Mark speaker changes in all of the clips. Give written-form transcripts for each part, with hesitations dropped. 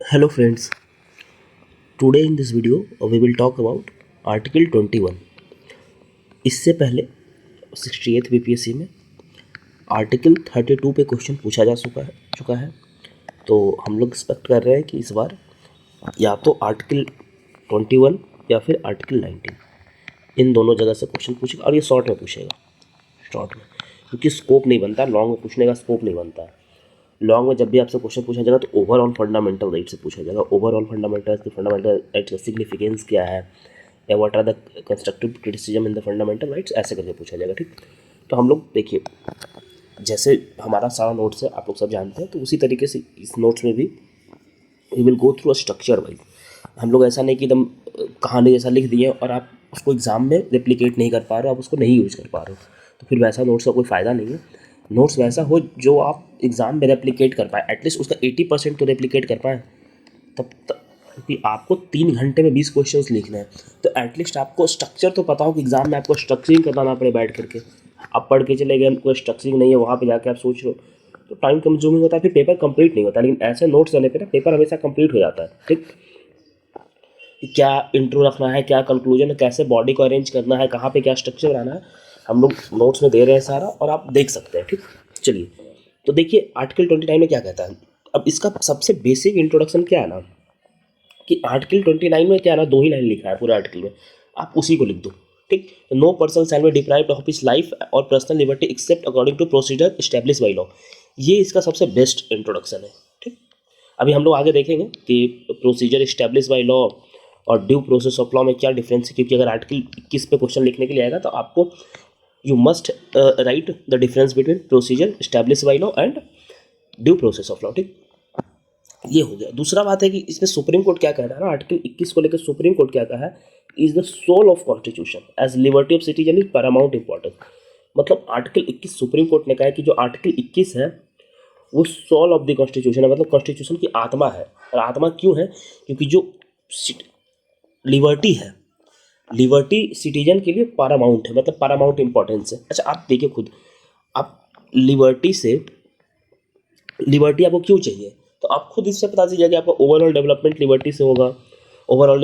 Speaker 1: Hello friends, today in this video we will talk about Article 21। इससे पहले 68th BPSC में article 32 पे question पूछा जा चुका है। तो हम लोग एक्सपेक्ट कर रहे हैं कि इस बार या तो आर्टिकल 21 या फिर आर्टिकल 19 इन दोनों जगह से क्वेश्चन पूछेगा, और ये शॉर्ट में पूछेगा, शॉर्ट में, क्योंकि स्कोप नहीं बनता, लॉन्ग में पूछने का स्कोप नहीं बनता है। लॉन्ग में जब भी आपसे क्वेश्चन पूछा जाएगा तो ओवरऑल फंडामेंटल राइट से पूछा जाएगा। ओवरऑल फंडामेंटल राइट्स का सिग्निफिकेंस क्या है, या what are the constructive criticism in the fundamental rights, ऐसे करके पूछा जाएगा। ठीक, तो हम लोग देखिए, जैसे हमारा सारा नोट्स है, आप लोग सब जानते हैं, तो उसी तरीके से इस नोट्स में भी we will go through a structure wise. हम लोग ऐसा नहीं कि एकदम कहानी जैसा लिख दिए और आप उसको एग्जाम में रेप्लिकेट नहीं कर पा रहे हो, आप उसको नहीं यूज कर पा रहे हो, तो फिर वैसा नोट्स का कोई फ़ायदा नहीं है। नोट्स वैसा हो जो आप एग्ज़ाम में रेप्लिकेट कर पाए, एटलीस्ट उसका 80% तो रेप्लिकेट कर पाए। तब क्योंकि आपको 3 घंटे में 20 क्वेश्चंस लिखने हैं, तो एटलीस्ट आपको स्ट्रक्चर तो पता हो कि एग्ज़ाम में आपको स्ट्रक्चरिंग करना ना पड़े बैठ करके। आप पढ़ के चले गए, कोई स्ट्रक्चरिंग नहीं है, वहाँ पे जाके आप सोच रहे हो, तो टाइम कंज्यूमिंग होता है, फिर पेपर कंप्लीट नहीं होता। लेकिन ऐसे नोट्स देने पे ना पेपर हमेशा कंप्लीट हो जाता है। ठीक, क्या इंट्रो रखना है, क्या कंक्लूजन है, कैसे बॉडी को अरेंज करना है, कहाँ पे क्या स्ट्रक्चर बनाना है, हम लोग नोट्स में दे रहे हैं सारा, और आप देख सकते हैं। ठीक, चलिए, तो देखिए आर्टिकल 29 में क्या कहता है। अब इसका सबसे बेसिक इंट्रोडक्शन क्या है ना, कि आर्टिकल 29 में क्या है ना, 2 ही लाइन लिखा है पूरे आर्टिकल में, आप उसी को लिख दो। ठीक, no person shall be deprived of his life और personal liberty except according to procedure establish by law. ये इसका सबसे बेस्ट इंट्रोडक्शन है। ठीक, अभी हम लोग आगे देखेंगे कि प्रोसीजर एस्टैब्लिश बाय लॉ और ड्यू प्रोसेस ऑफ लॉ में क्या डिफरेंस है, क्योंकि अगर आर्टिकल 21 पे क्वेश्चन लिखने के लिए आएगा तो आपको you must write the difference between procedure establish by law and due process of law. ठीक, ये हो गया। दूसरा बात है कि इसमें सुप्रीम कोर्ट क्या कह रहा है ना, आर्टिकल 21 को लेकर सुप्रीम कोर्ट क्या कहा है, is the soul of constitution as liberty of citizen is paramount importance. मतलब आर्टिकल 21 सुप्रीम कोर्ट ने कहा है कि जो आर्टिकल 21 है वो सोल ऑफ द कॉन्स्टिट्यूशन है, मतलब कॉन्स्टिट्यूशन की आत्मा है। और आत्मा क्यों है, क्योंकि जो लिबर्टी है, लिबर्टी सिटीजन के लिए पैरामाउंट है, मतलब पैरामाउंट इंपॉर्टेंस है। अच्छा, आप देखिए खुद, आप लिबर्टी आपको क्यों चाहिए, तो आप खुद इससे पता चल जाएगा। आपका ओवरऑल डेवलपमेंट लिबर्टी से होगा, ओवरऑल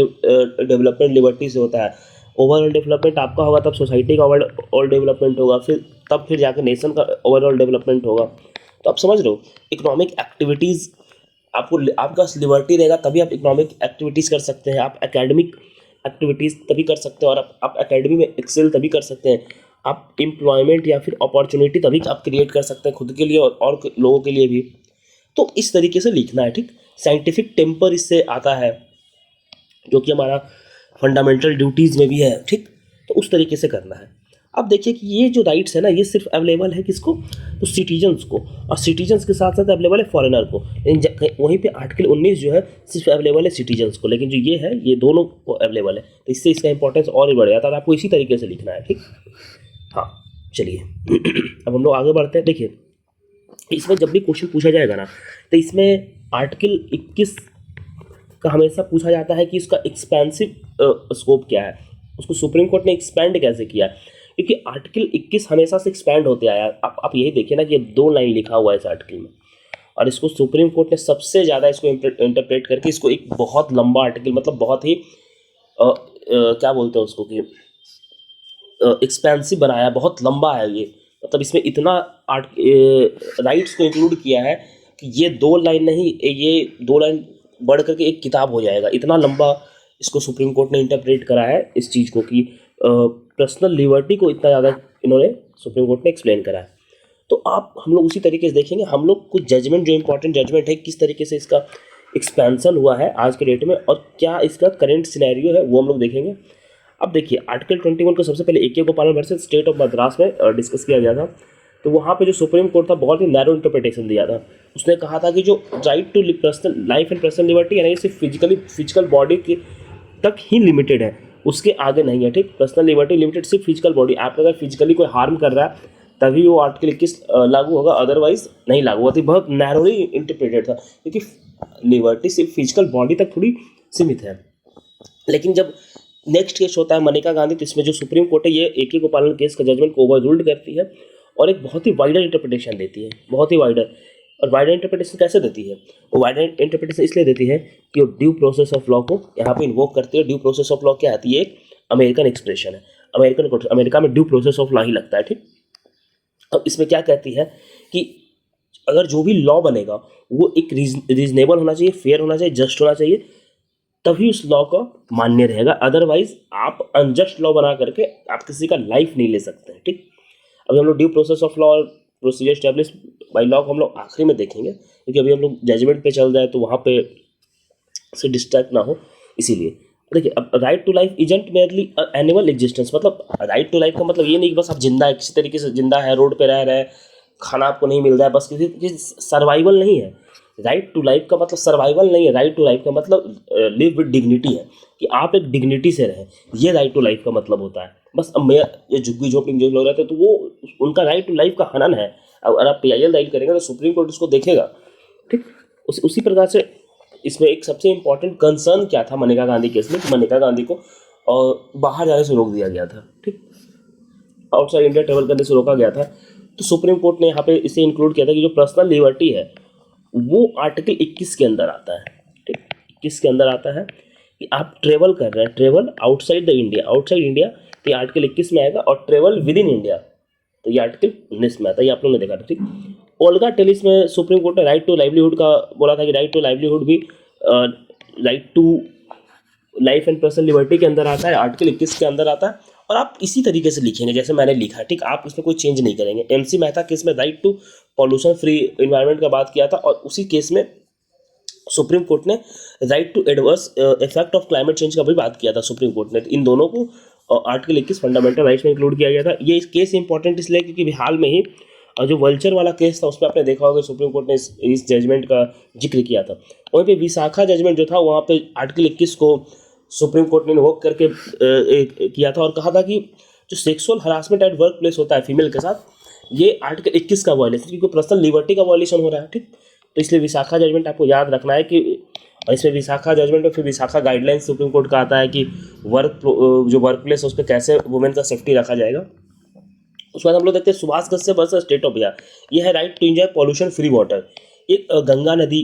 Speaker 1: डेवलपमेंट लिबर्टी से होता है। ओवरऑल डेवलपमेंट आपका होगा तब सोसाइटी का ओवरऑल डेवलपमेंट होगा, फिर जाकर नेशन का ओवरऑल डेवलपमेंट होगा। तो आप समझ रहे हो, इकोनॉमिक एक्टिविटीज़ आपको, आपका लिबर्टी रहेगा तभी आप इकोनॉमिक एक्टिविटीज़ कर सकते हैं, आप एकेडमिक एक्टिविटीज़ तभी कर सकते हैं, और आप एकेडमी में एक्सेल तभी कर सकते हैं, आप एम्प्लॉयमेंट या फिर अपॉर्चुनिटी तभी आप क्रिएट कर सकते हैं खुद के लिए और लोगों के लिए भी। तो इस तरीके से लिखना है। ठीक, साइंटिफिक टेम्पर इससे आता है, जो कि हमारा फंडामेंटल ड्यूटीज़ में भी है। ठीक, तो उस तरीके से करना है। अब देखिए कि ये जो राइट्स है ना, ये सिर्फ अवेलेबल है किसको, तो सिटीजन्स को, और सिटीजन्स के साथ साथ अवेलेबल है फॉरेनर को। लेकिन वहीं पे आर्टिकल 19 जो है सिर्फ अवेलेबल है सिटीजन्स को, लेकिन जो ये है ये दोनों को अवेलेबल है, तो इससे इसका इंपॉर्टेंस और भी बढ़ जाता है। आपको इसी तरीके से लिखना है। ठीक, हाँ, चलिए अब हम लोग आगे बढ़ते हैं। देखिए, इसमें जब भी क्वेश्चन पूछा जाएगा ना, तो इसमें आर्टिकल 21 का हमेशा पूछा जाता है कि इसका एक्सपेंसिव स्कोप क्या है, उसको सुप्रीम कोर्ट ने एक्सपैंड कैसे किया है, क्योंकि आर्टिकल 21 हमेशा से एक्सपैंड होते आया। आप यही देखिए ना कि ये 2 लाइन लिखा हुआ है इस आर्टिकल में, और इसको सुप्रीम कोर्ट ने सबसे ज़्यादा इसको इंटरप्रेट करके इसको एक बहुत लंबा आर्टिकल, मतलब बहुत ही क्या बोलते हैं उसको, कि एक्सपेंसिव बनाया, बहुत लंबा है ये। मतलब इसमें इतना राइट्स को इंक्लूड किया है कि ये 2 लाइन नहीं, ये 2 लाइन बढ़ करके एक किताब हो जाएगा, इतना लंबा इसको सुप्रीम कोर्ट ने इंटरप्रेट करा है इस चीज़ को, कि पर्सनल लिबर्टी को इतना ज़्यादा इन्होंने सुप्रीम कोर्ट ने एक्सप्लेन करा है। तो आप हम लोग उसी तरीके से देखेंगे, हम लोग कुछ जजमेंट, जो इंपॉर्टेंट जजमेंट है, किस तरीके से इसका एक्सपेंशन हुआ है आज के डेट में, और क्या इसका करेंट सिनेरियो है, वो हम लोग देखेंगे। अब देखिए, आर्टिकल 21 को सबसे पहले AK गोपालन वर्सेस स्टेट ऑफ मद्रास में डिस्कस किया गया था। तो वहाँ पे जो सुप्रीम कोर्ट था, बहुत ही नैरो इंटरप्रिटेशन दिया था। उसने कहा था कि जो right to personal life and personal liberty है ना, ये सिर्फ फिजिकल बॉडी के तक ही लिमिटेड है, उसके आगे नहीं है। ठीक, पर्सनल लिबर्टी लिमिटेड सिर्फ फिजिकल बॉडी, आप अगर फिजिकली कोई हार्म कर रहा है तभी वो आर्टिकल 21 लागू होगा, अदरवाइज नहीं लागू होती। बहुत नैरोली इंटरप्रेटेड था, क्योंकि लिबर्टी सिर्फ फिजिकल बॉडी तक थोड़ी सीमित है। लेकिन जब नेक्स्ट केस होता है मनिका गांधी, तो इसमें जो सुप्रीम कोर्ट है ये AK गोपालन केस का जजमेंट को ओवररूल्ड करती है और एक बहुत ही वाइडर इंटरप्रिटेशन देती है, बहुत ही वाइडर। और वाइडर इंटरप्रिटेशन कैसे देती है? वो वाइडर इंटरप्रिटेशन इसलिए देती है कि वो ड्यू प्रोसेस ऑफ लॉ को यहाँ पे इन्वोक करती है। ड्यू प्रोसेस ऑफ लॉ क्या आती है? एक अमेरिकन एक्सप्रेशन है। अमेरिका में ड्यू प्रोसेस ऑफ लॉ ही लगता है, ठीक। अब इसमें क्या कहती है कि अगर जो भी लॉ बनेगा वो एक रीजनेबल होना चाहिए, फेयर होना चाहिए, जस्ट होना चाहिए, तभी उस लॉ का मान्य रहेगा। अदरवाइज आप अनजस्ट लॉ बना करके आप किसी का लाइफ नहीं ले सकते हैं, ठीक। अभी हम लोग ड्यू प्रोसेस ऑफ लॉ और प्रोसीजर एस्टेब्लिश बाय लॉ को हम लोग आखिरी में देखेंगे, क्योंकि अभी हम लोग जजमेंट पे चल जाए तो वहाँ पे से डिस्ट्रैक्ट ना हो, इसीलिए। देखिए, अब right to life isn't merely animal existence, मतलब राइट टू लाइफ का मतलब ये नहीं कि बस आप जिंदा है, किसी तरीके से जिंदा है, रोड पे रह रहे हैं, खाना आपको नहीं मिल रहा है, बस किसी सर्वाइवल नहीं है। राइट टू लाइफ का मतलब सर्वाइवल नहीं है। राइट टू लाइफ का मतलब लिव विद डिग्निटी है, कि आप एक डिग्निटी से रहें, ये राइट टू लाइफ का मतलब होता है। बस अब मैं ये झुग्गी झोपड़ी जो लोग रहते हैं तो वो उनका राइट टू लाइफ का हनन है। अब अगर आप PIL दायर करेंगे तो सुप्रीम कोर्ट उसको देखेगा, ठीक। उसी प्रकार से इसमें एक सबसे इम्पोर्टेंट कंसर्न क्या था मनेका गांधी केस में, कि मनेका गांधी को बाहर जाने से रोक दिया गया था, ठीक, आउटसाइड इंडिया ट्रेवल करने से रोका गया था। तो सुप्रीम कोर्ट ने यहाँ पे इसे इंक्लूड किया था कि जो पर्सनल लिबर्टी है वो आर्टिकल 21 के अंदर आता है, ठीक। 21 के अंदर आता है कि आप ट्रेवल कर रहे हैं, travel outside the India, outside India तो ये आर्टिकल 21 में आएगा, और ट्रेवल विद इन इंडिया तो ये आर्टिकल 19 में आता है। ये आप लोगों ने देखा था, ठीक। ओल्गा टेलिस में सुप्रीम कोर्ट ने राइट टू लाइवलीहुड का बोला था कि राइट टू लाइवलीहुड भी right to life and personal liberty के अंदर आता है, आर्टिकल 21 के अंदर आता है। और आप इसी तरीके से लिखेंगे जैसे मैंने लिखा, ठीक। आप इसमें कोई चेंज नहीं करेंगे। MC मेहता केस में right to pollution free environment का बात किया था, और उसी केस में सुप्रीम कोर्ट ने right to adverse effect of climate change का भी बात किया था सुप्रीम कोर्ट ने। इन दोनों को आर्टिकल 21 फंडामेंटल राइट्स में इंक्लूड किया गया था। ये केस इंपॉर्टेंट इसलिए क्योंकि हाल में ही जो वल्चर वाला केस था उसमें आपने देखा होगा सुप्रीम कोर्ट ने इस जजमेंट का जिक्र किया था। वहीं पे विशाखा जजमेंट जो था वहाँ पे आर्टिकल 21 को सुप्रीम कोर्ट ने इन्वोक करके किया था, और कहा था कि जो sexual harassment at work place होता है फीमेल के साथ, ये आर्टिकल 21 का वायलेशन, क्योंकि पर्सनल लिबर्टी का वायलेशन हो रहा है, ठीक। तो इसलिए विशाखा जजमेंट आपको याद रखना है कि इसमें विशाखा जजमेंट में फिर विशाखा गाइडलाइंस सुप्रीम कोर्ट का आता है कि जो वर्क प्लेस है उस पर कैसे वुमेन का सेफ्टी रखा जाएगा। उसके बाद हम लोग देखते हैं Subhash Kashyap versus state of Bihar. ये है right to enjoy pollution free water. एक गंगा नदी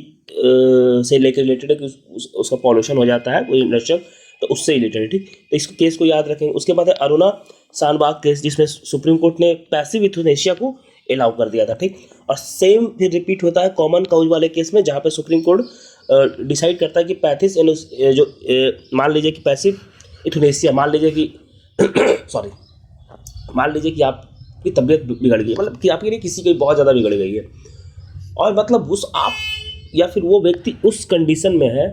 Speaker 1: से लेकर रिलेटेड है कि उसका पॉल्यूशन हो जाता है कोई इंडस्ट्रियल, तो उससे रिलेटेड है, ठीक। तो इस केस को याद रखेंगे। उसके बाद है अरुणा शानबाग केस, जिसमें सुप्रीम कोर्ट ने पैसिव यूथनेशिया को अलाउ कर दिया था, ठीक। और सेम फिर रिपीट होता है कॉमन काउज वाले केस में, जहाँ पे सुप्रीम कोर्ट डिसाइड करता है कि पैथिस जो मान लीजिए कि पैसिव यूथनेशिया, मान लीजिए कि सॉरी मान लीजिए कि आपकी तबीयत बिगड़ गई, मतलब कि आपकी नहीं किसी की बहुत ज़्यादा बिगड़ गई है, और मतलब उस आप या फिर वो व्यक्ति उस कंडीशन में है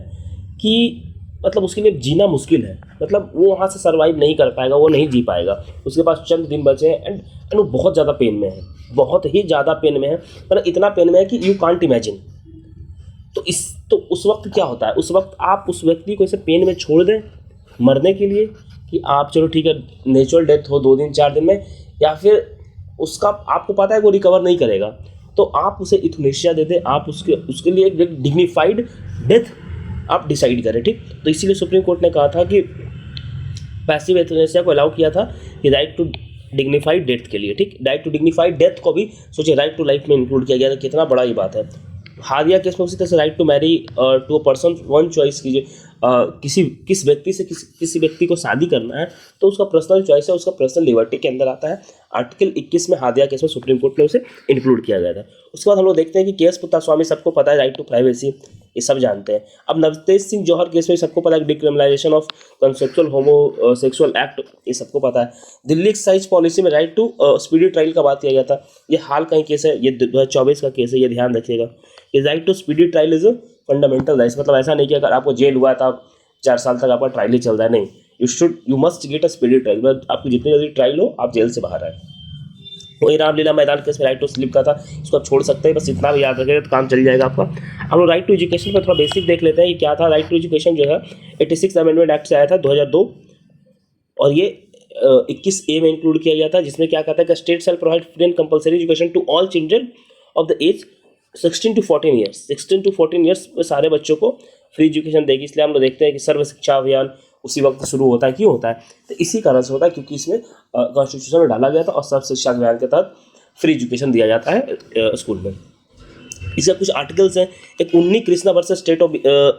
Speaker 1: कि मतलब उसके लिए जीना मुश्किल है, मतलब वो वहाँ से सर्वाइव नहीं कर पाएगा, वो नहीं जी पाएगा, उसके पास चंद दिन बचे हैं, एंड वो बहुत ज़्यादा पेन में है, बहुत ही ज़्यादा पेन में है, मतलब इतना पेन में है कि यू कांट इमेजिन। तो उस वक्त क्या होता है, उस वक्त आप उस व्यक्ति को ऐसे पेन में छोड़ दें मरने के लिए कि आप चलो ठीक है नेचुरल डेथ हो 2 दिन 4 दिन में, या फिर उसका आपको पता है वो रिकवर नहीं करेगा, तो आप उसे यूथनेशिया दे दें, आप उसके लिए एक डिग्निफाइड डेथ आप डिसाइड करें, ठीक। तो इसीलिए सुप्रीम कोर्ट ने कहा था कि पैसिव यूथनेशिया को अलाउ किया था कि राइट टू डिग्निफाइड डेथ के लिए, ठीक। राइट टू डिग्निफाइड डेथ को भी सोचिए राइट टू लाइफ में इंक्लूड किया गया था, कितना बड़ा ये बात है। हादिया केस में उसी तरह से right to marry to a person one choice कीजिए, किस व्यक्ति से किसी व्यक्ति को शादी करना है तो उसका पर्सनल चॉइस है, उसका पर्सनल लिबर्टी के अंदर आता है। आर्टिकल 21 में हादिया केस में सुप्रीम कोर्ट ने उसे इंक्लूड किया गया था। उसके बाद हम लोग देखते हैं कि केएस पुत्तास्वामी, सबको पता है राइट टू प्राइवेसी, ये सब जानते हैं। अब नवतेज सिंह जौहर केस में सबको पता है decriminalisation of conceptual homosexual act, ये सबको पता है। दिल्ली एक्साइज पॉलिसी में राइट टू स्पीडी ट्रायल का बात किया गया था, ये हाल का ही केस है, ये 2024 का केस है, ये ध्यान रखिएगा। ये right to speedy trial is fundamental rights, मतलब ऐसा नहीं कि अगर आपको जेल हुआ था 4 साल तक आपका ट्रायल ही चल रहा है, नहीं, you must get a speedy trial, मतलब आपकी जितनी जल्दी ट्रायल हो आप जेल से बाहर आए। वही रामलीला मैदान केस में राइट टू स्लीप का था, इसको आप छोड़ सकते हैं, बस इतना भी याद रखेगा तो काम चल जाएगा आपका। हम लोग राइट टू एजुकेशन पर थोड़ा बेसिक देख लेते हैं, ये क्या था। राइट टू एजुकेशन जो है 86 अमेंडमेंट एक्ट से आया था 2002, और ये 21A में इंक्लूड किया गया था, जिसमें क्या कहता है कि state shall provide free and compulsory education to all children of the age 16 to 14 years. 16 to 14 years में सारे बच्चों को फ्री एजुकेशन देगी। इसलिए हम लोग देखते हैं कि सर्व शिक्षा अभियान उसी वक्त शुरू होता है। क्यों होता है? तो इसी कारण से होता है क्योंकि इसमें कॉन्स्टिट्यूशन में डाला गया था और सर्व शिक्षा अभियान के तहत फ्री एजुकेशन दिया जाता है स्कूल में। इसका कुछ आर्टिकल्स हैं। एक Unni Krishna versus state of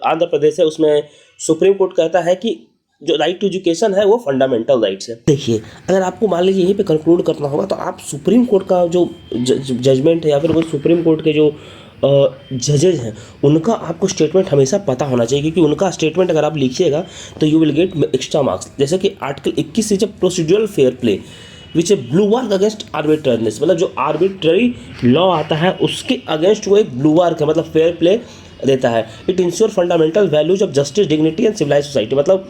Speaker 1: Andhra Pradesh है, उसमें सुप्रीम कोर्ट कहता है कि जो राइट टू एजुकेशन है वो फंडामेंटल राइट्स है। देखिए, अगर आपको मान लीजिए यहीं पे कंक्लूड करना होगा तो आप सुप्रीम कोर्ट का जो जजमेंट है या फिर वो सुप्रीम कोर्ट के जो जजेज हैं उनका आपको स्टेटमेंट हमेशा पता होना चाहिए, क्योंकि उनका स्टेटमेंट अगर आप लिखिएगा तो you will get extra marks. जैसे कि article 21 is a procedural fair play which A blue वार्क अगेंस्ट आर्बिट्ररीनेस, मतलब जो आर्बिट्ररी लॉ आता है उसके अगेंस्ट वो एक ब्लू वार्क है, मतलब फेयर प्ले देता है। It ensure fundamental values of justice, dignity and civilise society, मतलब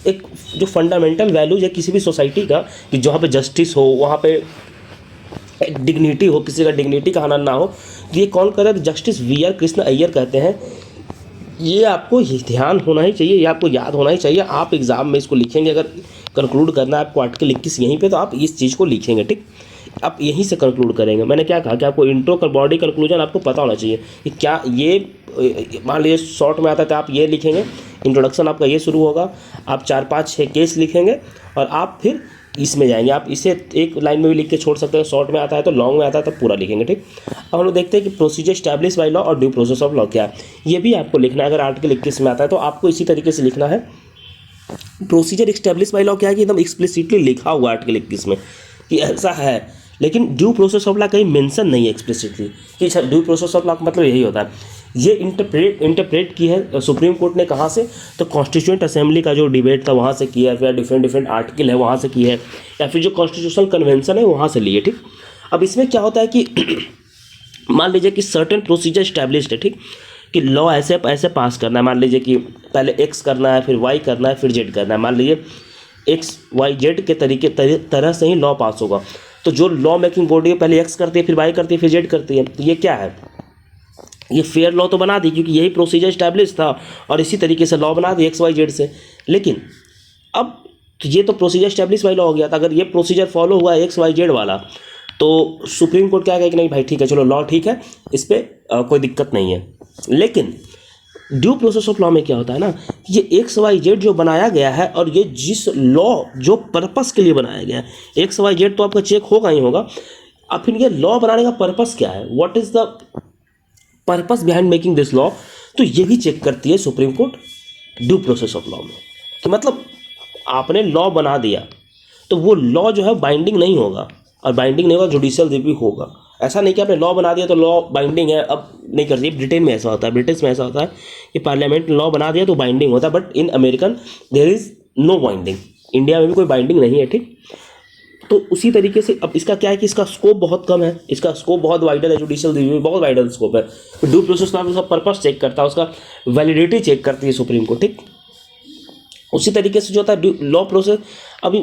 Speaker 1: एक जो फंडामेंटल वैल्यूज है किसी भी सोसाइटी का, कि जहाँ पे जस्टिस हो, वहाँ पे एक डिग्निटी हो, किसी का डिग्निटी का हनन ना हो। ये कौन कर रहा है? Justice VR. कृष्ण अय्यर कहते हैं। ये आपको ध्यान होना ही चाहिए, ये आपको याद होना ही चाहिए। आप एग्जाम में इसको लिखेंगे, अगर कंक्लूड करना है आपको आर्टिकल 21 यहीं पे, तो आप इस चीज़ को लिखेंगे, ठीक। आप यहीं से कंक्लूड करेंगे। मैंने क्या कहा कि आपको इंट्रो का बॉडी कंक्लूजन आपको पता होना चाहिए कि क्या ये, मान लीजिए शॉर्ट में आता है तो आप ये लिखेंगे, इंट्रोडक्शन आपका ये शुरू होगा, आप 4, 5, 6 केस लिखेंगे और आप फिर इसमें जाएंगे। आप इसे एक लाइन में भी लिख के छोड़ सकते हैं, शॉर्ट में आता है तो लॉन्ग में आता है तो पूरा लिखेंगे, ठीक। अब हम लोग देखते हैं कि प्रोसीजर स्टैब्लिश बाय लॉ और ड्यू प्रोसेस ऑफ लॉ क्या है, ये भी आपको लिखना है। अगर आर्टिकल 21 में आता है तो आपको इसी तरीके से लिखना है। प्रोसीजर स्टैब्लिश बाय लॉ क्या है कि एकदम एक्सप्लिसिटली लिखा हुआ आर्टिकल 21 में कि ऐसा है, लेकिन ड्यू प्रोसेस ऑफ लॉ कहीं मेंशन नहीं है एक्सप्लिसिटली कि ड्यू प्रोसेस ऑफ लॉ का मतलब यही होता है। ये इंटरप्रेट की है सुप्रीम कोर्ट ने कहाँ से, तो कॉन्स्टिट्यूएंट असेंबली का जो डिबेट था वहाँ से किया है, फिर डिफरेंट आर्टिकल है वहाँ से की है, या फिर जो कॉन्स्टिट्यूशनल कन्वेंशन है वहाँ से लिए, ठीक। अब इसमें क्या होता है कि मान लीजिए कि सर्टेन प्रोसीजर स्टैब्लिश्ड है, ठीक, कि लॉ ऐसे पास करना है। मान लीजिए कि पहले एक्स करना है, फिर वाई करना है, फिर जेड करना है। मान लीजिए एक्स वाई जेड के तरह से ही लॉ पास होगा। तो जो लॉ मेकिंग बॉडी है पहले एक्स करती है, फिर वाई करती है, फिर जेड करती है। तो ये क्या है, ये फेयर लॉ तो बना दी क्योंकि यही प्रोसीजर स्टैब्लिश था और इसी तरीके से लॉ बना दी एक्स वाई जेड से। लेकिन अब तो ये तो प्रोसीजर स्टैब्लिश वाई लॉ हो गया था। अगर ये प्रोसीजर फॉलो हुआ एक्स वाई जेड वाला तो सुप्रीम कोर्ट क्या कहे कि नहीं भाई ठीक है, चलो लॉ ठीक है, इस पर कोई दिक्कत नहीं है। लेकिन ड्यू प्रोसेस ऑफ लॉ में क्या होता है ना, ये एक्स वाई जेड जो बनाया गया है और ये जिस लॉ जो पर्पस के लिए बनाया गया है, एक्स वाई जेड तो आपका चेक होगा ही होगा। अब फिर ये लॉ बनाने का पर्पस क्या है, what is the purpose behind making this law, तो ये भी चेक करती है supreme court due process of law में। तो मतलब आपने लॉ बना दिया तो वो लॉ जो है बाइंडिंग नहीं होगा, और बाइंडिंग नहीं होगा जुडिशियल रिव्यू होगा। ऐसा नहीं कि आपने लॉ बना दिया तो लॉ बाइंडिंग है, अब नहीं करती। ब्रिटेन में ऐसा होता है, ब्रिटिश में ऐसा होता है कि पार्लियामेंट ने लॉ बना दिया तो बाइंडिंग होता है, but in American there is no binding. India में भी कोई बाइंडिंग नहीं है, ठीक। तो उसी तरीके से अब इसका क्या है कि इसका स्कोप बहुत कम है, इसका स्कोप बहुत वाइडर है, जुडिशियल रिव्यू बहुत वाइडर स्कोप है। तो ड्यू प्रोसेस में उसका पर्पस चेक करता है, उसका वैलिडिटी चेक करती है सुप्रीम कोर्ट, ठीक। उसी तरीके से जो होता है लॉ प्रोसेस, अभी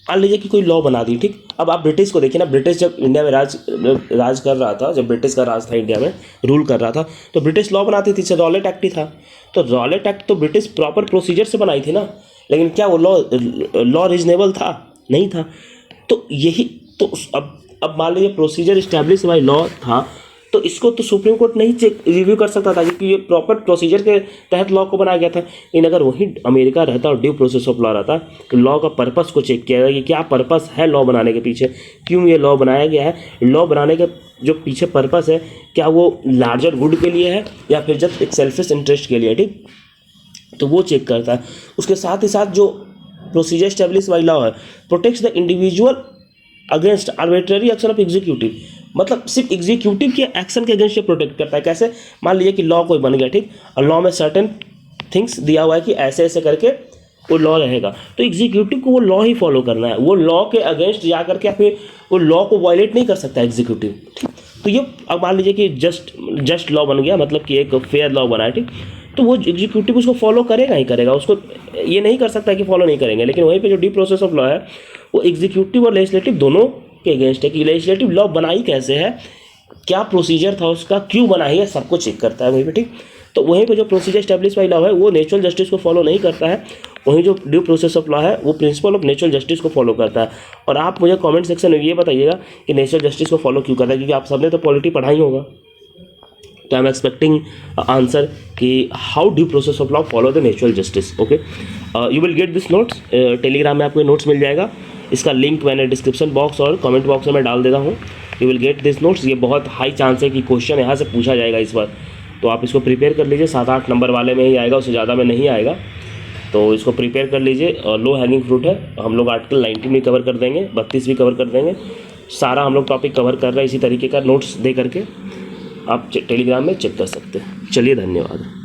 Speaker 1: मान लीजिए कि कोई लॉ बना दी, ठीक। अब आप ब्रिटिश को देखिए ना, ब्रिटिश जब इंडिया में राज कर रहा था, जब ब्रिटिश का राज था इंडिया में, रूल कर रहा था, तो ब्रिटिश लॉ बनाती थी, रॉलेट एक्ट ही था। तो रॉलेट एक्ट तो ब्रिटिश प्रॉपर प्रोसीजर से बनाई थी ना, लेकिन क्या वो लॉ रीजनेबल था? नहीं था। तो यही तो अब मान लीजिए प्रोसीजर इस्टेब्लिश बाय लॉ था, तो इसको तो सुप्रीम कोर्ट नहीं चेक रिव्यू कर सकता था क्योंकि ये प्रॉपर प्रोसीजर के तहत लॉ को बनाया गया था। लेकिन अगर वही अमेरिका रहता और ड्यू प्रोसेस ऑफ लॉ रहता तो लॉ का पर्पस को चेक किया जाएगा कि क्या पर्पस है लॉ बनाने के पीछे, क्यों ये लॉ बनाया गया है, लॉ बनाने के जो पीछे पर्पस है क्या वो लार्जर गुड के लिए है या फिर जब एक सेल्फिश इंटरेस्ट के लिए, ठीक। तो वो चेक करता है। उसके साथ ही साथ जो प्रोसीजर स्टैब्लिश बाय लॉ है protects the individual against arbitrary action of executive, मतलब सिर्फ एग्जीक्यूटिव के एक्शन के अगेंस्ट प्रोटेक्ट करता है। कैसे? मान लीजिए कि लॉ कोई बन गया, ठीक, और लॉ में सर्टेन थिंग्स दिया हुआ है कि ऐसे ऐसे करके वो लॉ रहेगा, तो एग्जीक्यूटिव को वो लॉ ही फॉलो करना है। वो लॉ के अगेंस्ट जा करके फिर वो लॉ को वायलेट नहीं कर सकता एग्जीक्यूटिव, ठीक। तो ये अब मान लीजिए कि जस्ट लॉ बन गया, मतलब कि एक फेयर लॉ बना है, ठीक, तो वो एग्जीक्यूटिव उसको फॉलो करेगा ही करेगा, उसको ये नहीं कर सकता कि फॉलो नहीं करेंगे। लेकिन वहीं पे जो ड्यू प्रोसेस ऑफ लॉ है वो एग्जीक्यूटिव और लेजिस्लेटिव दोनों के अगेंस्ट है कि लेजिस्लेटिव लॉ बनाई कैसे है, क्या प्रोसीजर था उसका, क्यों बनाई है, सबको चेक करता है वहीं पे, ठीक। तो वहीं पे जो प्रोसीजर स्टैब्लिश बाय लॉ है वो नेचुरल जस्टिस को फॉलो नहीं करता है, वहीं जो ड्यू प्रोसेस ऑफ लॉ है वो प्रिंसिपल ऑफ नेचुरल जस्टिस को फॉलो करता है। और आप मुझे कमेंट सेक्शन में ये बताइएगा कि नेचुरल जस्टिस को फॉलो क्यों करता है, क्योंकि आप सबने तो पॉलिटी पढ़ा ही होगा। तो आई एम एक्सपेक्टिंग आंसर कि how due process of law follow the natural justice. Okay, you will get this notes, Telegram में आपको नोट्स मिल जाएगा। इसका लिंक मैंने डिस्क्रिप्शन बॉक्स और कमेंट बॉक्स में मैं डाल देता हूँ। You will get this notes. ये बहुत हाई चांस है कि क्वेश्चन यहाँ से पूछा जाएगा इस बार, तो आप इसको प्रिपेयर कर लीजिए। 7-8 नंबर वाले में ही आएगा, उससे ज़्यादा में नहीं आएगा, तो इसको प्रिपेयर कर लीजिए। लो हैंगिंग फ्रूट है, हम लोग आर्टिकल 19 भी कवर कर देंगे, 32 भी कवर कर देंगे, सारा हम लोग टॉपिक कवर कर रहे हैं इसी तरीके का नोट्स दे करके। आप टेलीग्राम में चेक कर सकते हैं। चलिए, धन्यवाद।